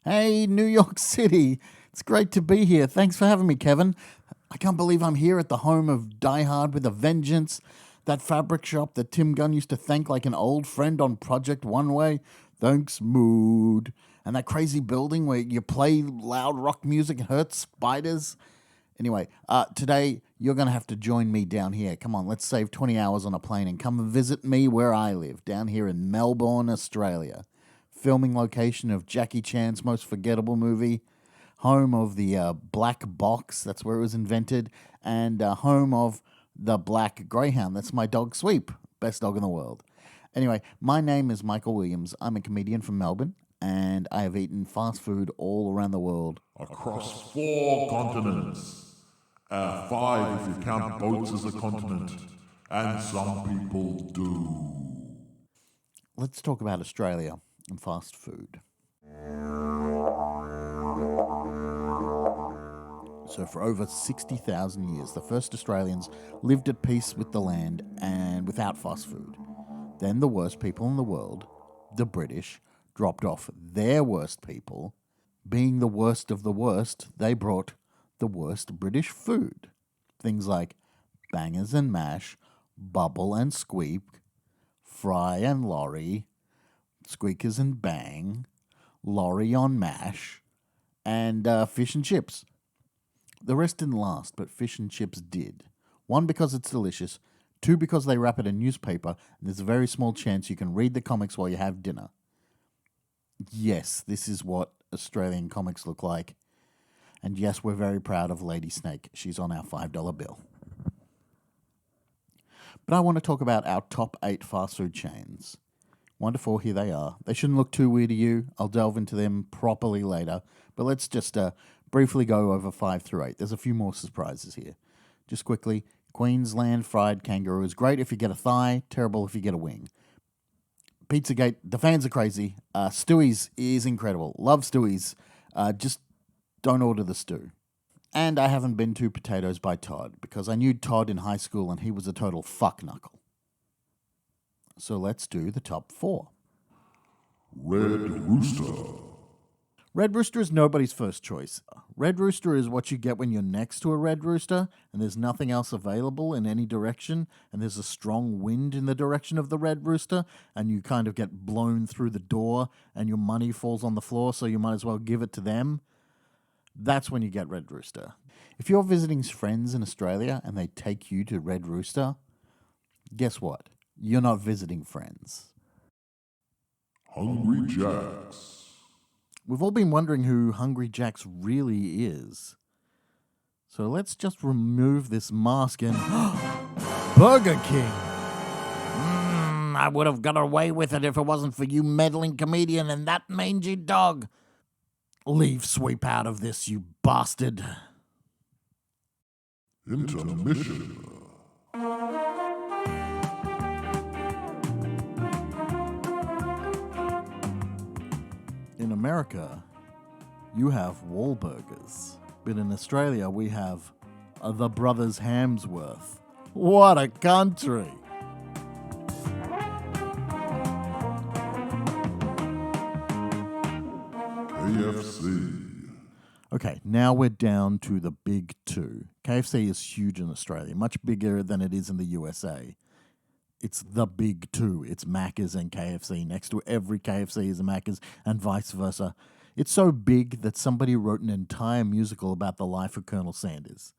Hey, New York City. It's great to be here. Thanks for having me, Kevin. I can't believe I'm here at the home of Die Hard with a Vengeance, that fabric shop that Tim Gunn used to thank like an old friend on Project One Way. Thanks, mood. And that crazy building where you play loud rock music and hurt spiders. Anyway, today you're going to have to join me down here. Come on, let's save 20 hours on a plane and come and visit me where I live, down here in Melbourne, Australia. Filming location of Jackie Chan's most forgettable movie, home of the black box, that's where it was invented, and home of the black greyhound. That's my dog Sweep, best dog in the world. Anyway, my name is Michael Williams. I'm a comedian from Melbourne, and I have eaten fast food all around the world. Across 4 continents. 5 if you count boats as a continent. And some people do. Let's talk about Australia and fast food. So for over 60,000 years, the first Australians lived at peace with the land and without fast food. Then the worst people in the world, the British, dropped off their worst people. Being the worst of the worst, they brought the worst British food. Things like bangers and mash, bubble and squeak, fry and lorry, squeakers and bang, lorry on mash, and fish and chips. The rest didn't last, but fish and chips did. 1, because it's delicious. 2, because they wrap it in newspaper, and there's a very small chance you can read the comics while you have dinner. Yes, this is what Australian comics look like. And yes, we're very proud of Lady Snake. She's on our $5 bill. But I want to talk about our top 8 fast food chains. 1 to 4, here they are. They shouldn't look too weird to you. I'll delve into them properly later. But let's just briefly go over 5 through 8. There's a few more surprises here. Just quickly, Queensland fried kangaroo is great if you get a thigh, terrible if you get a wing. Pizzagate, the fans are crazy. Stewie's is incredible. Love Stewie's. Just don't order the stew. And I haven't been to Potatoes by Todd because I knew Todd in high school and he was a total fuck knuckle. So let's do the top 4. Red Rooster. Red Rooster is nobody's first choice. Red Rooster is what you get when you're next to a Red Rooster and there's nothing else available in any direction and there's a strong wind in the direction of the Red Rooster and you kind of get blown through the door and your money falls on the floor, so you might as well give it to them. That's when you get Red Rooster. If you're visiting friends in Australia and they take you to Red Rooster, guess what? You're not visiting friends. Hungry Jacks. We've all been wondering who Hungry Jack's really is. So let's just remove this mask and... Burger King! I would have got away with it if it wasn't for you meddling comedian and that mangy dog. Leave Sweep out of this, you bastard. Intermission. In America, you have Wahlburgers. But in Australia, we have the Brothers Hamsworth. What a country! KFC. Okay, now we're down to the big 2. KFC is huge in Australia, much bigger than it is in the USA. It's the big 2. It's Macca's and KFC. Next to every KFC is a Macca's and vice versa. It's so big that somebody wrote an entire musical about the life of Colonel Sanders.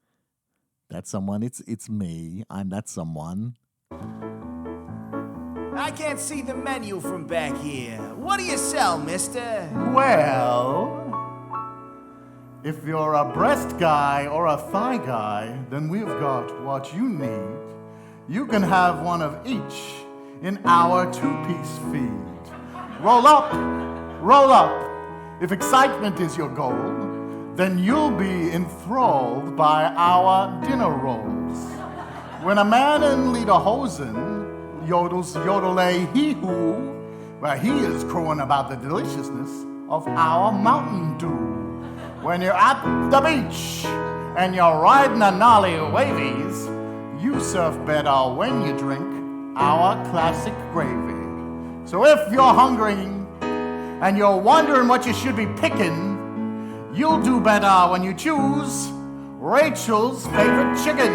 That someone, it's me. I'm that someone. I can't see the menu from back here. What do you sell, mister? Well, if you're a breast guy or a thigh guy, then we've got what you need. You can have one of each in our 2-piece feed. Roll up, roll up. If excitement is your goal, then you'll be enthralled by our dinner rolls. When a man in Lederhosen yodels yodel-a-hee-hoo, well, he is crowing about the deliciousness of our Mountain Dew. When you're at the beach and you're riding a nolly wavies, you surf better when you drink our classic gravy. So if you're hungry and you're wondering what you should be picking, you'll do better when you choose Rachel's favorite chicken.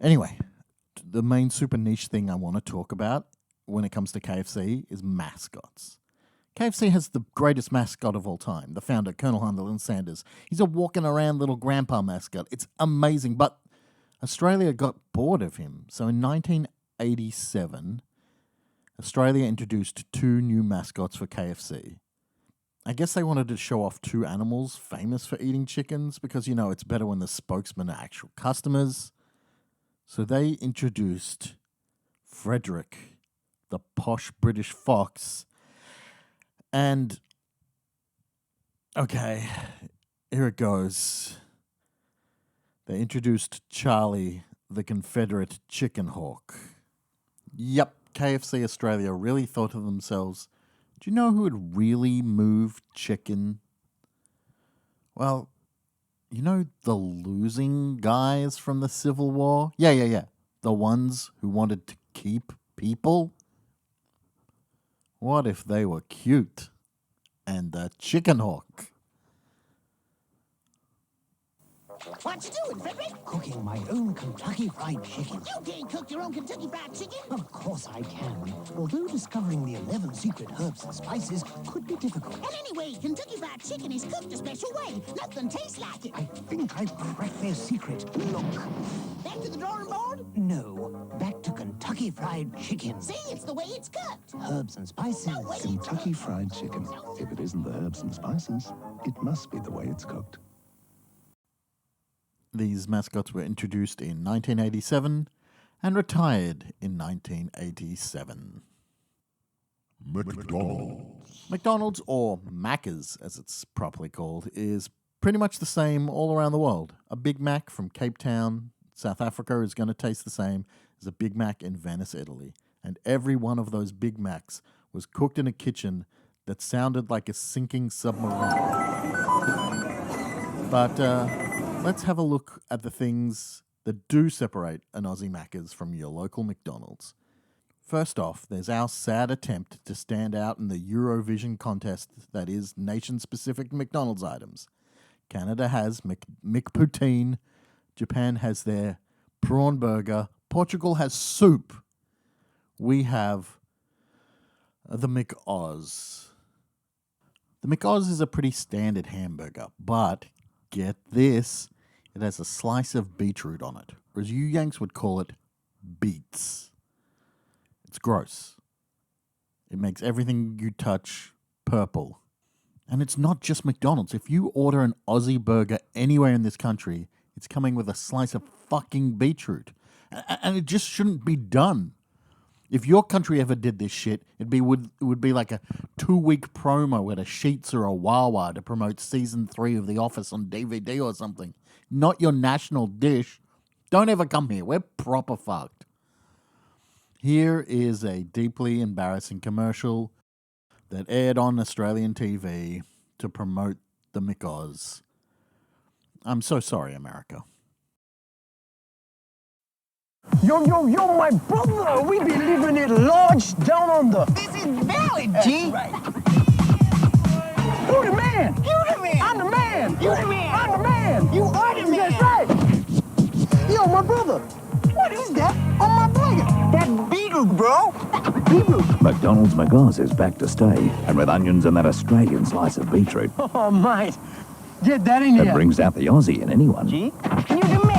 Anyway, the main super niche thing I want to talk about when it comes to KFC is mascots. KFC has the greatest mascot of all time, the founder, Colonel Hunter Sanders. He's a walking around little grandpa mascot. It's amazing, but Australia got bored of him. So in 1987, Australia introduced 2 new mascots for KFC. I guess they wanted to show off 2 animals famous for eating chickens because, you know, it's better when the spokesmen are actual customers. So they introduced Frederick, the posh British fox. And, okay, here it goes. They introduced Charlie, the Confederate chicken hawk. Yep, KFC Australia really thought to themselves, do you know who would really move chicken? Well, you know the losing guys from the Civil War? Yeah. The ones who wanted to keep people? What if they were cute and the chicken hawk? What you doing, Frederick? Cooking my own Kentucky Fried Chicken. You can't cook your own Kentucky Fried Chicken. Of course I can. Although discovering the 11 secret herbs and spices could be difficult. And anyway, Kentucky Fried Chicken is cooked a special way. Nothing tastes like it. I think I've cracked their secret. Look. Back to the drawing board? No, back to Kentucky Fried Chicken. See, it's the way it's cooked. Herbs and spices. No way. Kentucky Fried Chicken. If it isn't the herbs and spices, it must be the way it's cooked. These mascots were introduced in 1987 and retired in 1987. McDonald's. McDonald's, or Macca's as it's properly called, is pretty much the same all around the world. A Big Mac from Cape Town, South Africa is going to taste the same as a Big Mac in Venice, Italy. And every one of those Big Macs was cooked in a kitchen that sounded like a sinking submarine. But let's have a look at the things that do separate an Aussie Macca's from your local McDonald's. First off, there's our sad attempt to stand out in the Eurovision contest that is nation-specific McDonald's items. Canada has McPoutine, Japan has their prawn burger, Portugal has soup. We have the McOz. The McOz is a pretty standard hamburger, but get this, it has a slice of beetroot on it, or as you Yanks would call it, beets. It's gross. It makes everything you touch purple. And it's not just McDonald's. If you order an Aussie burger anywhere in this country, it's coming with a slice of fucking beetroot. And it just shouldn't be done. If your country ever did this shit, it would be like a 2-week promo at a Sheetz or a Wawa to promote season 3 of The Office on DVD or something. Not your national dish. Don't ever come here. We're proper fucked. Here is a deeply embarrassing commercial that aired on Australian TV to promote the McOz. I'm so sorry, America. Yo, my brother, we be living it large down under. This is valid, G. Right. Who the man? You the man. I'm the man. You the man. I'm the man. You are the man. That's right. Yo, my brother, what is that on my blanket? That beetle, bro. Beetroot. McDonald's McOz is back to stay, and with onions and that Australian slice of beetroot, Oh, mate. Get that in it here. brings out the Aussie in anyone. G, you the man.